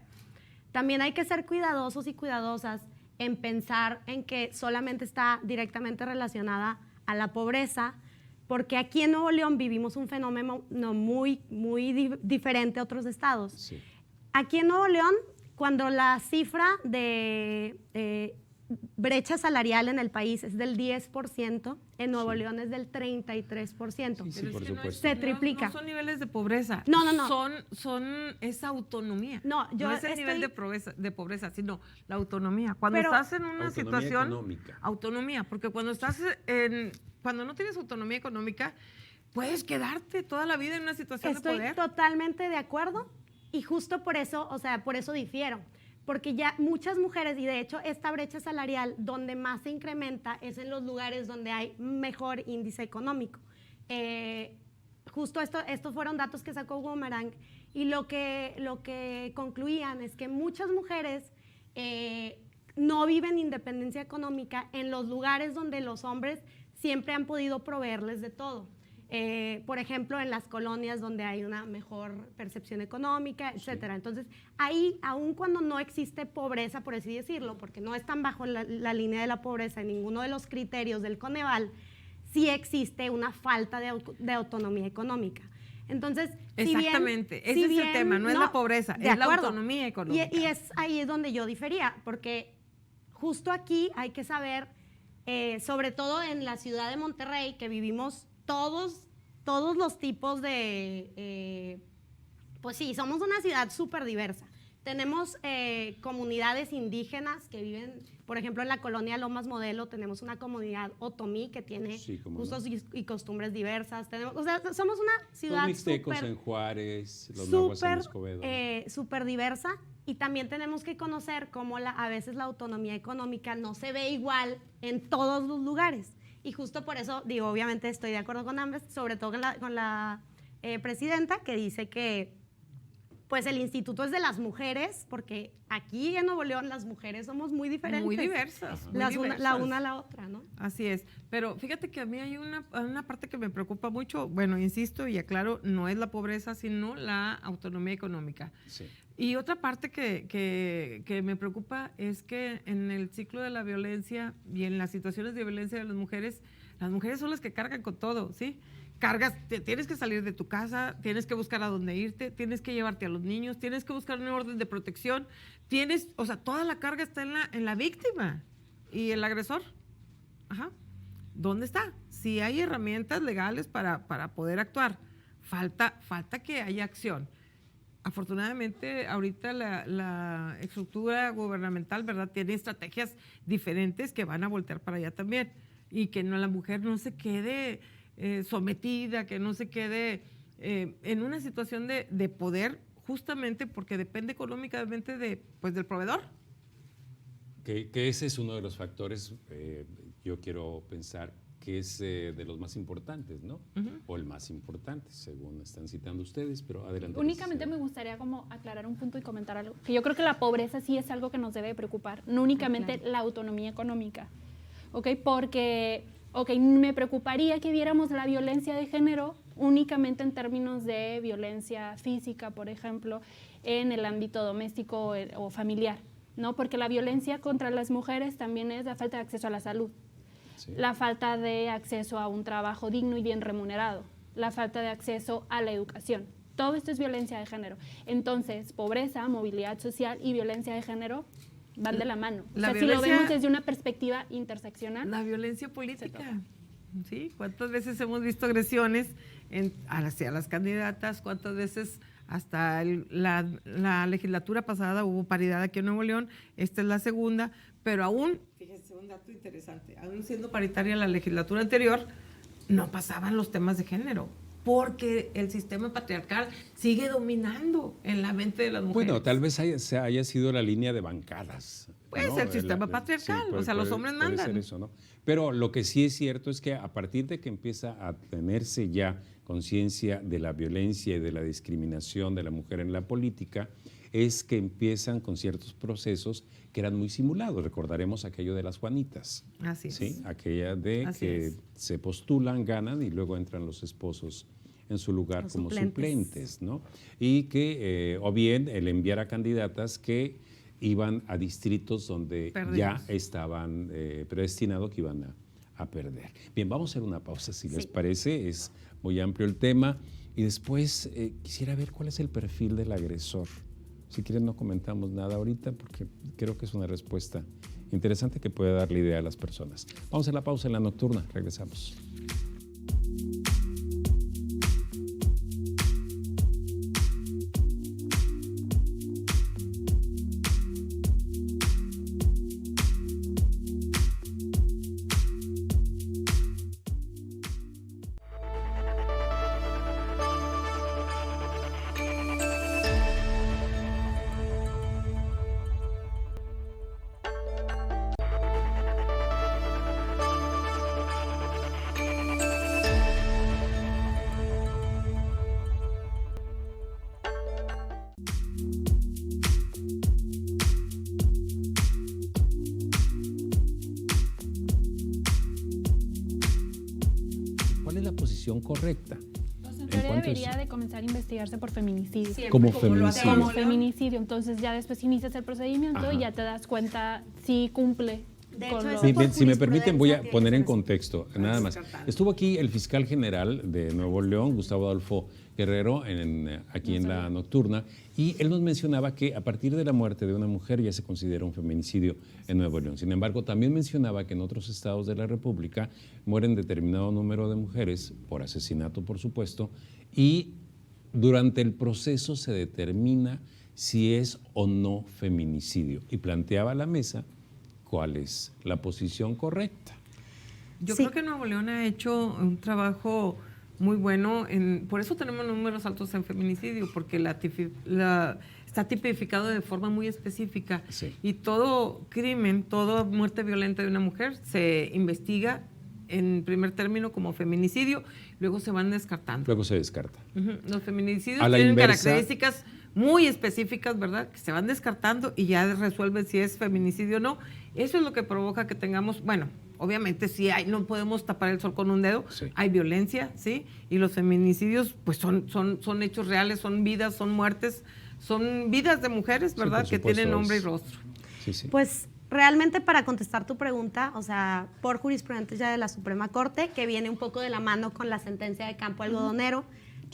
B: también hay que ser cuidadosos y cuidadosas en pensar en que solamente está directamente relacionada a la pobreza, porque aquí en Nuevo León vivimos un fenómeno muy, muy diferente a otros estados.
A: Sí.
B: Aquí en Nuevo León, cuando la cifra de brecha salarial en el país es del 10%, en Nuevo León es del 33%.
A: Sí, por supuesto.
B: Se triplica.
C: No son niveles de pobreza.
B: No.
C: Son esa autonomía.
B: No
C: es el nivel de pobreza, sino la autonomía. Cuando estás en una situación...
A: Económica.
C: Autonomía, porque cuando cuando no tienes autonomía económica, puedes quedarte toda la vida en una situación de poder.
B: Estoy totalmente de acuerdo, y justo por eso difiero. Porque ya muchas mujeres, y de hecho esta brecha salarial donde más se incrementa es en los lugares donde hay mejor índice económico. Justo estos fueron datos que sacó Boomerang, y lo que concluían es que muchas mujeres no viven independencia económica en los lugares donde los hombres siempre han podido proveerles de todo. Por ejemplo, en las colonias donde hay una mejor percepción económica, etcétera. Entonces, ahí, aun cuando no existe pobreza, por así decirlo, porque no están bajo la línea de la pobreza en ninguno de los criterios del Coneval, sí existe una falta de autonomía económica. Entonces,
C: exactamente, ese es el tema, no es la pobreza, es la autonomía económica.
B: Y es ahí donde yo difería, porque justo aquí hay que saber, sobre todo en la ciudad de Monterrey, que vivimos todos los tipos de, pues sí, somos una ciudad súper diversa. Tenemos comunidades indígenas que viven, por ejemplo, en la colonia Lomas Modelo tenemos una comunidad otomí que tiene usos y costumbres diversas. O sea, somos una ciudad
A: los mixtecos en Juárez, los nahuas en Escobedo.
B: Súper diversa, y también tenemos que conocer cómo a veces la autonomía económica no se ve igual en todos los lugares. Y justo por eso, digo, obviamente estoy de acuerdo con ambas, sobre todo con la presidenta, que dice que pues el instituto es de las mujeres, porque aquí en Nuevo León las mujeres somos muy diferentes.
C: Muy diversas.
B: La una a la otra, ¿no?
C: Así es. Pero fíjate que a mí hay una parte que me preocupa mucho. Bueno, insisto y aclaro, no es la pobreza, sino la autonomía económica.
A: Sí.
C: Y otra parte que me preocupa es que en el ciclo de la violencia y en las situaciones de violencia de las mujeres son las que cargan con todo, ¿sí? Tienes que salir de tu casa, tienes que buscar a dónde irte, tienes que llevarte a los niños, tienes que buscar una orden de protección, o sea, toda la carga está en la víctima y el agresor. Ajá. ¿Dónde está? Si hay herramientas legales para poder actuar, falta que haya acción. Afortunadamente, ahorita la estructura gubernamental, ¿verdad?, tiene estrategias diferentes que van a voltear para allá también, y que la mujer no se quede sometida, que no se quede en una situación de poder, justamente porque depende económicamente del proveedor.
A: Que ese es uno de los factores, yo quiero pensar, que es de los más importantes, ¿no? O el más importante, según están citando ustedes, pero adelante.
D: Únicamente me gustaría como aclarar un punto y comentar algo, que yo creo que la pobreza sí es algo que nos debe preocupar, no únicamente la autonomía económica, ¿ok? Porque, me preocuparía que viéramos la violencia de género únicamente en términos de violencia física, por ejemplo, en el ámbito doméstico o familiar, ¿no? Porque la violencia contra las mujeres también es la falta de acceso a la salud. Sí. La falta de acceso a un trabajo digno y bien remunerado, la falta de acceso a la educación. Todo esto es violencia de género. Entonces, pobreza, movilidad social y violencia de género van de la mano. O sea, si lo vemos desde una perspectiva interseccional.
C: La violencia política, ¿sí? ¿Cuántas veces hemos visto agresiones hacia las candidatas? ¿Cuántas veces hasta la legislatura pasada hubo paridad aquí en Nuevo León? Esta es la segunda, pero aún, fíjense, un dato interesante, aún siendo paritaria la legislatura anterior, no pasaban los temas de género, porque el sistema patriarcal sigue dominando en la mente de las mujeres.
A: Bueno, tal vez haya sido la línea de bancadas.
C: Puede ser el sistema patriarcal, sí, o sea, los hombres mandan.
A: Puede ser eso, ¿no? Pero lo que sí es cierto es que a partir de que empieza a tenerse ya conciencia de la violencia y de la discriminación de la mujer en la política, es que empiezan con ciertos procesos que eran muy simulados. Recordaremos aquello de las Juanitas.
C: Así es.
A: ¿Sí? Aquella de que se postulan, ganan y luego entran los esposos en su lugar como suplentes, ¿no? Y que, o bien, el enviar a candidatas que iban a distritos donde ya estaban predestinados que iban a perder. Bien, vamos a hacer una pausa, si les parece. Es muy amplio el tema. Y después quisiera ver cuál es el perfil del agresor. Si quieren no comentamos nada ahorita porque creo que es una respuesta interesante que puede darle idea a las personas. Vamos a la pausa en la nocturna, regresamos. la posición correcta?
D: En teoría debería de comenzar a investigarse por feminicidio.
A: Siempre, como feminicidio.
D: Como feminicidio. Entonces ya después inicias el procedimiento y ya te das cuenta si cumple.
B: De hecho,
A: si me permiten, voy a poner en contexto, nada más. Estuvo aquí el fiscal general de Nuevo León, Gustavo Adolfo Guerrero, aquí en La Nocturna, y él nos mencionaba que a partir de la muerte de una mujer ya se considera un feminicidio en Nuevo León. Sin embargo, también mencionaba que en otros estados de la República mueren determinado número de mujeres, por asesinato por supuesto, y durante el proceso se determina si es o no feminicidio. Y planteaba a la mesa cuál es la posición correcta.
C: Yo creo que Nuevo León ha hecho un trabajo muy bueno, por eso tenemos números altos en feminicidio, porque está tipificado de forma muy específica.
A: Sí.
C: Y todo crimen, toda muerte violenta de una mujer se investiga en primer término como feminicidio, luego se van descartando.
A: Luego se descarta.
C: Los feminicidios tienen características muy específicas, ¿verdad? Que se van descartando y ya resuelven si es feminicidio o no. Eso es lo que provoca que tengamos, bueno, obviamente sí hay, no podemos tapar el sol con un dedo, hay violencia, ¿sí? Y los feminicidios, pues son hechos reales, son vidas, son muertes, son vidas de mujeres, ¿verdad? Que tienen nombre y rostro.
A: Sí.
B: Pues realmente, para contestar tu pregunta, o sea, por jurisprudencia de la Suprema Corte, que viene un poco de la mano con la sentencia de Campo Algodonero,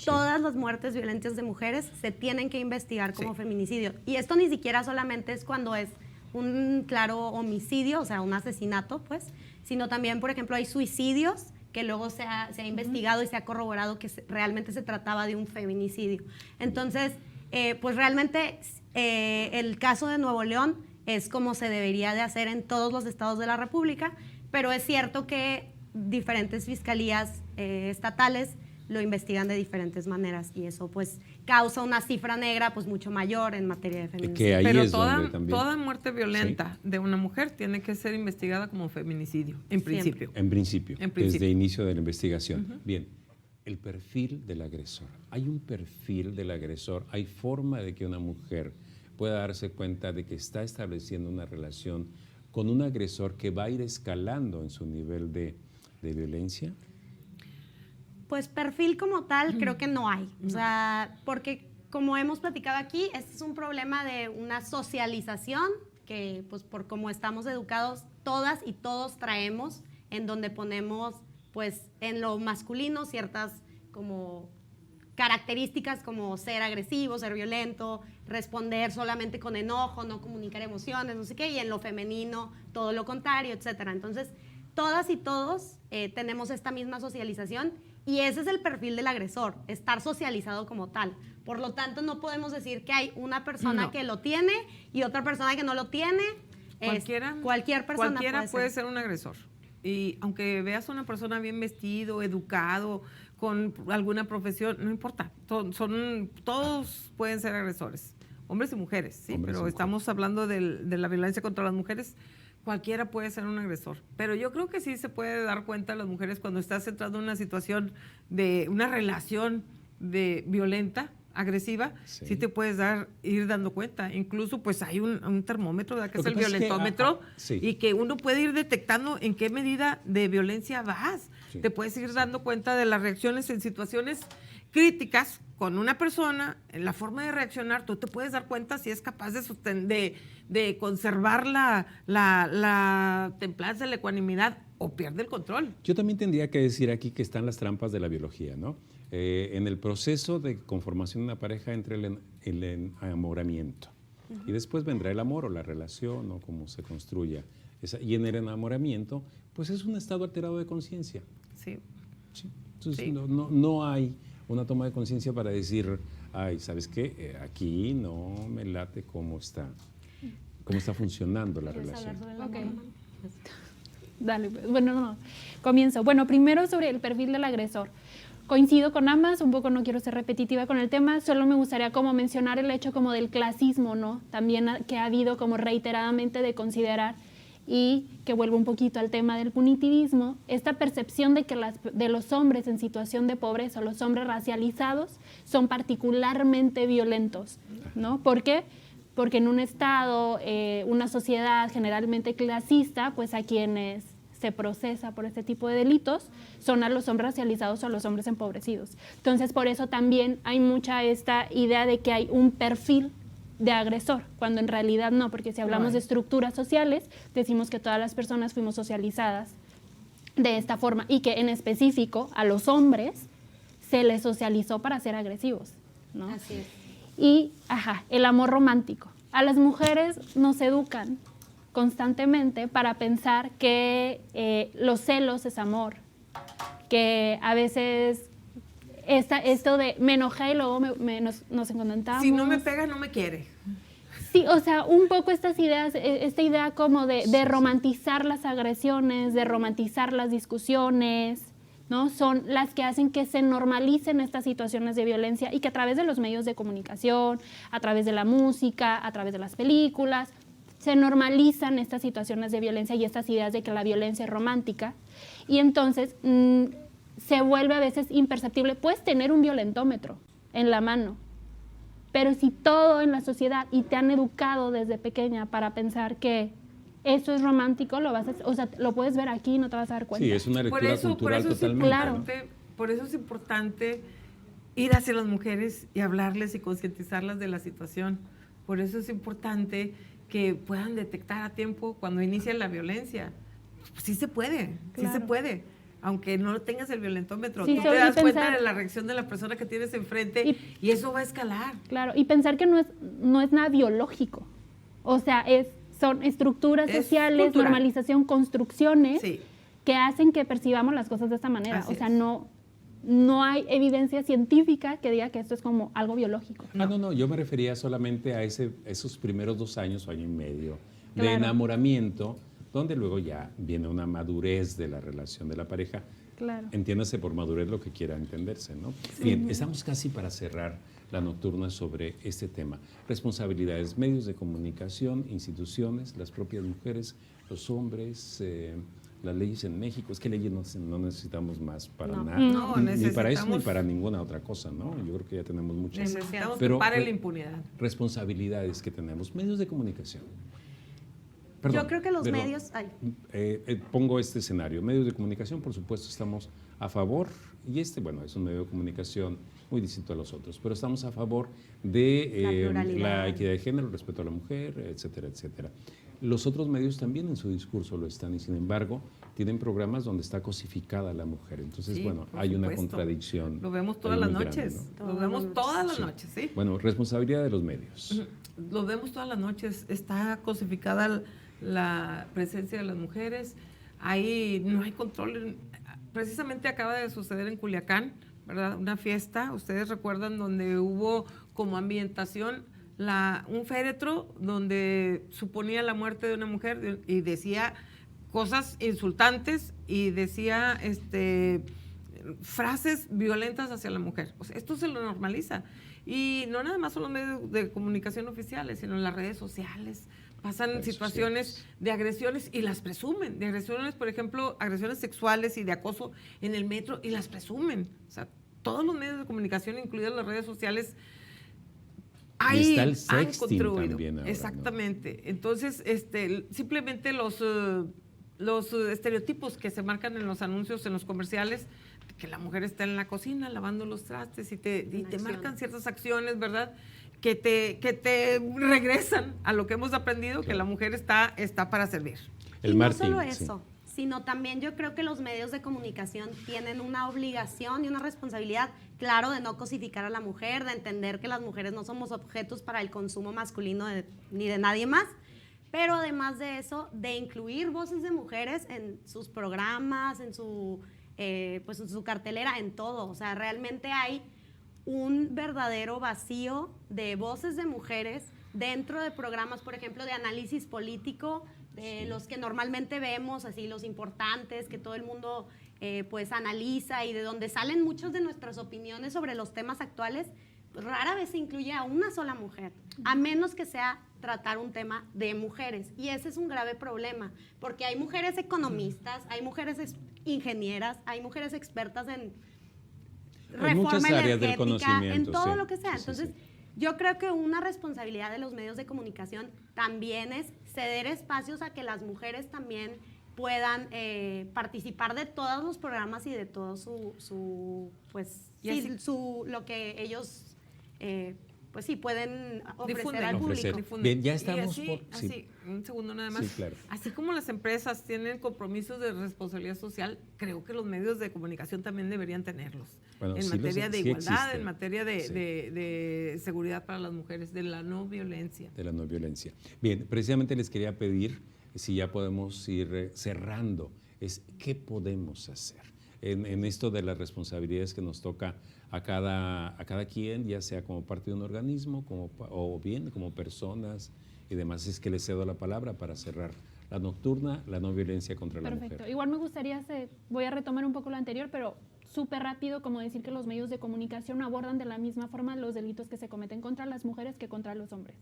B: todas las muertes violentas de mujeres se tienen que investigar como feminicidio. Y esto ni siquiera solamente es cuando es un claro homicidio, o sea, un asesinato, pues, sino también, por ejemplo, hay suicidios que luego se ha investigado y se ha corroborado que realmente se trataba de un feminicidio. Entonces, pues realmente el caso de Nuevo León es como se debería de hacer en todos los estados de la República, pero es cierto que diferentes fiscalías estatales lo investigan de diferentes maneras y eso pues causa una cifra negra pues mucho mayor en materia de feminicidio.
C: Pero toda muerte violenta de una mujer tiene que ser investigada como feminicidio, en principio.
A: En principio, desde el inicio de la investigación. Bien, el perfil del agresor. ¿Hay un perfil del agresor? ¿Hay forma de que una mujer pueda darse cuenta de que está estableciendo una relación con un agresor que va a ir escalando en su nivel de violencia?
B: Pues perfil como tal creo que no hay, o sea, porque como hemos platicado aquí, este es un problema de una socialización que pues por como estamos educados todas y todos traemos, en donde ponemos pues en lo masculino ciertas como características como ser agresivo, ser violento, responder solamente con enojo, no comunicar emociones, no sé qué, y en lo femenino todo lo contrario, etcétera. Entonces, todas y todos tenemos esta misma socialización y ese es el perfil del agresor, estar socializado como tal. Por lo tanto, no podemos decir que hay una persona que lo tiene y otra persona que no lo tiene. Cualquier persona
C: puede ser un agresor. Y aunque veas a una persona bien vestido, educado, con alguna profesión, no importa. Todos pueden ser agresores, hombres y mujeres, ¿sí? Pero estamos hablando de la violencia contra las mujeres. Cualquiera puede ser un agresor, pero yo creo que sí se puede dar cuenta las mujeres cuando estás entrando en una situación de una relación violenta, agresiva, sí te puedes ir dando cuenta. Incluso pues hay un termómetro, ¿verdad? Que es el violentómetro, y que uno puede ir detectando en qué medida de violencia vas. Sí. Te puedes ir dando cuenta de las reacciones en situaciones críticas con una persona, en la forma de reaccionar, tú te puedes dar cuenta si es capaz de conservar la templanza, la ecuanimidad o pierde el control.
A: Yo también tendría que decir aquí que están las trampas de la biología, ¿no? En el proceso de conformación de una pareja entre el enamoramiento y después vendrá el amor o la relación o cómo se construya. Y en el enamoramiento, pues es un estado alterado de conciencia.
C: Sí.
A: Entonces no hay una toma de conciencia para decir, ay, ¿sabes qué? Aquí no me late cómo está funcionando la relación.
D: Okay. Dale, bueno, comienzo. Bueno, primero sobre el perfil del agresor. Coincido con ambas, un poco no quiero ser repetitiva con el tema, solo me gustaría como mencionar el hecho como del clasismo, ¿no? También que ha habido como reiteradamente de considerar y que vuelvo un poquito al tema del punitivismo, esta percepción de que de los hombres en situación de pobreza o los hombres racializados son particularmente violentos, ¿no? ¿Por qué? Porque en un estado, una sociedad generalmente clasista, pues a quienes se procesa por este tipo de delitos son a los hombres racializados o a los hombres empobrecidos. Entonces, por eso también hay mucha esta idea de que hay un perfil de agresor, cuando en realidad no, porque si hablamos de estructuras sociales, decimos que todas las personas fuimos socializadas de esta forma y que en específico a los hombres se les socializó para ser agresivos, ¿no?
B: Así es.
D: Y, el amor romántico. A las mujeres nos educan constantemente para pensar que los celos es amor, que a veces esto de me enojé y luego nos encontramos.
C: Si no me pega, no me quiere.
D: Sí, o sea, un poco estas ideas, esta idea como de romantizar las agresiones, de romantizar las discusiones, ¿no? Son las que hacen que se normalicen estas situaciones de violencia y que a través de los medios de comunicación, a través de la música, a través de las películas, se normalizan estas situaciones de violencia y estas ideas de que la violencia es romántica. Y entonces se vuelve a veces imperceptible. Puedes tener un violentómetro en la mano, pero si todo en la sociedad y te han educado desde pequeña para pensar que eso es romántico, lo puedes ver aquí y no te vas a dar cuenta.
A: Sí, es una lectura cultural totalmente.
D: Claro.
C: Por eso es importante ir hacia las mujeres y hablarles y concientizarlas de la situación. Por eso es importante que puedan detectar a tiempo cuando inicia la violencia. Sí se puede,
D: claro.
C: sí se puede. Aunque no tengas el violentómetro,
D: sí,
C: tú te das cuenta de la reacción de la persona que tienes enfrente y eso va a escalar.
D: Claro, y pensar que no es nada biológico. O sea, son estructuras sociales,
C: cultural.
D: Normalización, construcciones que hacen que percibamos las cosas de esta manera.
C: Así
D: o sea, no hay evidencia científica que diga que esto es como algo biológico.
A: No, yo me refería solamente a esos primeros 2 años o año y medio de
D: Claro.
A: enamoramiento, donde luego ya viene una madurez de la relación de la pareja.
D: Claro.
A: Entiéndase por madurez lo que quiera entenderse, ¿no?
C: Sí.
A: Bien, estamos casi para cerrar la nocturna sobre este tema. Responsabilidades, medios de comunicación, instituciones, las propias mujeres, los hombres, las leyes en México. Es que leyes no necesitamos más para nada.
C: No,
A: ni para eso ni para ninguna otra cosa, ¿no? Yo creo que ya tenemos muchas.
C: Necesitamos que pare la impunidad.
A: Responsabilidades que tenemos. Medios de comunicación. Perdón,
B: yo creo que los medios...
A: pongo este escenario. Medios de comunicación, por supuesto, estamos a favor, y es un medio de comunicación muy distinto a los otros, pero estamos a favor de la equidad de género, el respeto a la mujer, etcétera, etcétera. Los otros medios también en su discurso lo están, y sin embargo tienen programas donde está cosificada la mujer. Entonces, hay una contradicción.
C: Lo vemos todas las noches. ¿No? Lo vemos todas las noches, ¿sí?
A: Bueno, responsabilidad de los medios.
C: Lo vemos todas las noches. Está cosificada la presencia de las mujeres. Ahí no hay control. Precisamente acaba de suceder en Culiacán, ¿verdad? Una fiesta, ustedes recuerdan, donde hubo como ambientación un féretro donde suponía la muerte de una mujer y decía cosas insultantes y decía frases violentas hacia la mujer. O sea, esto se lo normaliza. Y no nada más son los medios de comunicación oficiales, sino en las redes sociales. Pasan situaciones de agresiones y las presumen. De agresiones, por ejemplo, agresiones sexuales y de acoso en el metro y las presumen. O sea, todos los medios de comunicación, incluidas las redes sociales,
A: ahí han contribuido. También ahora,
C: exactamente. ¿No? Entonces, simplemente los estereotipos que se marcan en los anuncios, en los comerciales, que la mujer está en la cocina lavando los trastes y te marcan ciertas acciones, ¿verdad?, que te regresan a lo que hemos aprendido, que la mujer está para servir.
B: Y no solo eso, sino también yo creo que los medios de comunicación tienen una obligación y una responsabilidad, claro, de no cosificar a la mujer, de entender que las mujeres no somos objetos para el consumo masculino ni de nadie más, pero además de eso, de incluir voces de mujeres en sus programas, en su cartelera, en todo. O sea, realmente hay un verdadero vacío de voces de mujeres dentro de programas, por ejemplo, de análisis político, de los que normalmente vemos, así los importantes, que todo el mundo analiza y de donde salen muchas de nuestras opiniones sobre los temas actuales. Rara vez se incluye a una sola mujer, a menos que sea tratar un tema de mujeres. Y ese es un grave problema, porque hay mujeres economistas, hay mujeres ingenieras, hay mujeres expertas en reforma energética, en todo lo que sea. Entonces, yo creo que una responsabilidad de los medios de comunicación también es ceder espacios a que las mujeres también puedan participar de todos los programas y de todo lo que ellos pues sí pueden ofrecer al público.
A: Bien, ya estamos
C: un segundo nada más.
A: Sí, claro.
C: Así como las empresas tienen compromisos de responsabilidad social, creo que los medios de comunicación también deberían tenerlos.
A: Bueno,
C: en materia de igualdad, en materia de seguridad para las mujeres, de la no violencia.
A: De la no violencia. Bien, precisamente les quería pedir si ya podemos ir cerrando, ¿qué podemos hacer en esto de las responsabilidades que nos toca a cada quien, ya sea como parte de un organismo o bien como personas y demás? Es que les cedo la palabra para cerrar la nocturna, la no violencia contra la mujer.
D: Perfecto. Igual me gustaría, voy a retomar un poco lo anterior, pero súper rápido, como decir que los medios de comunicación abordan de la misma forma los delitos que se cometen contra las mujeres que contra los hombres.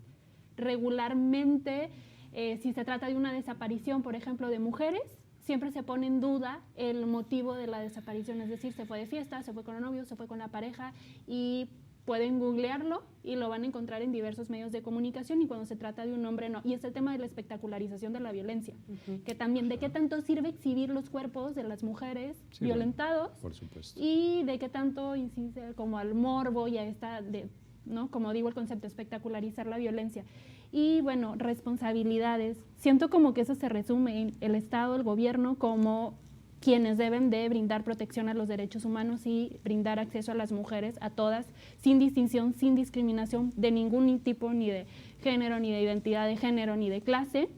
D: Regularmente, si se trata de una desaparición, por ejemplo, de mujeres, siempre se pone en duda el motivo de la desaparición, es decir, se fue de fiesta, se fue con el novio, se fue con la pareja, y pueden googlearlo y lo van a encontrar en diversos medios de comunicación, y cuando se trata de un hombre no. Y es el tema de la espectacularización de la violencia, que también de qué tanto sirve exhibir los cuerpos de las mujeres violentados,
A: por supuesto,
D: y de qué tanto incide como al morbo y a esta, ¿no? Como digo, el concepto, espectacularizar la violencia. Y bueno, responsabilidades. Siento como que eso se resume en el Estado, el gobierno, como quienes deben de brindar protección a los derechos humanos y brindar acceso a las mujeres, a todas, sin distinción, sin discriminación de ningún tipo, ni de género, ni de identidad de género, ni de clase,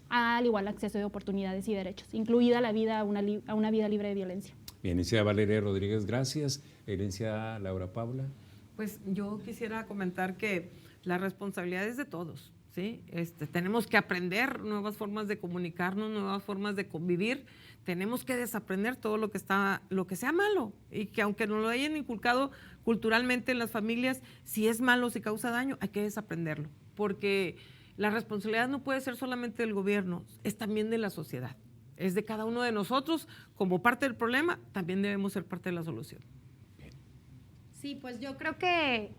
D: al igual acceso de oportunidades y derechos, incluida la vida a una vida libre de violencia.
A: Bien, licenciada Valeria Rodríguez, gracias. Licenciada Laura Paula.
C: Pues yo quisiera comentar que la responsabilidad es de todos, ¿sí? Tenemos que aprender nuevas formas de comunicarnos, nuevas formas de convivir. Tenemos que desaprender todo lo que sea malo, y que aunque nos lo hayan inculcado culturalmente en las familias, si es malo, si causa daño, hay que desaprenderlo, porque la responsabilidad no puede ser solamente del gobierno, es también de la sociedad, es de cada uno de nosotros. Como parte del problema, también debemos ser parte de la solución.
B: Sí, pues yo creo que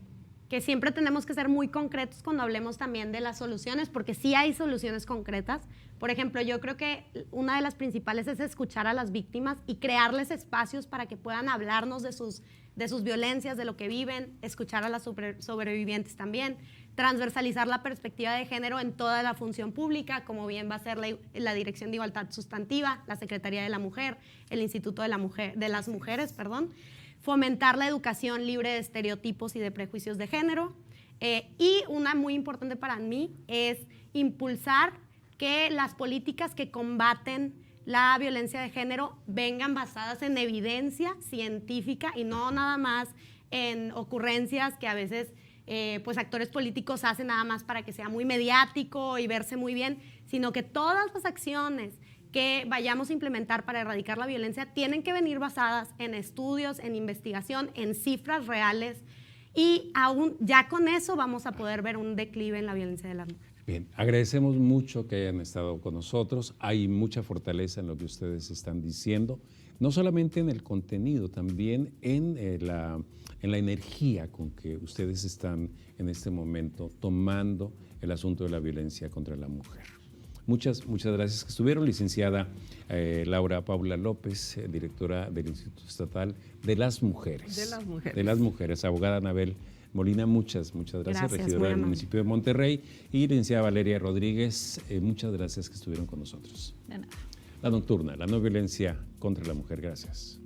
B: siempre tenemos que ser muy concretos cuando hablemos también de las soluciones, porque sí hay soluciones concretas. Por ejemplo, yo creo que una de las principales es escuchar a las víctimas y crearles espacios para que puedan hablarnos de sus violencias, de lo que viven, escuchar a las sobrevivientes también, transversalizar la perspectiva de género en toda la función pública, como bien va a ser la Dirección de Igualdad Sustantiva, la Secretaría de la Mujer, el Instituto de las Mujeres, fomentar la educación libre de estereotipos y de prejuicios de género, y una muy importante para mí es impulsar que las políticas que combaten la violencia de género vengan basadas en evidencia científica y no nada más en ocurrencias que a veces pues actores políticos hacen nada más para que sea muy mediático y verse muy bien, sino que todas las acciones que vayamos a implementar para erradicar la violencia tienen que venir basadas en estudios, en investigación, en cifras reales, y aún ya con eso vamos a poder ver un declive en la violencia de las mujeres.
A: Bien, agradecemos mucho que hayan estado con nosotros. Hay mucha fortaleza en lo que ustedes están diciendo, no solamente en el contenido, también en la energía con que ustedes están en este momento tomando el asunto de la violencia contra la mujer. Muchas gracias que estuvieron. Licenciada Laura Paula López, directora del Instituto Estatal de las Mujeres. De las Mujeres. Abogada Anabel Molina, muchas gracias, regidora del municipio de Monterrey. Y licenciada Valeria Rodríguez, muchas gracias que estuvieron con nosotros.
D: De nada.
A: La Nocturna, la no violencia contra la mujer. Gracias.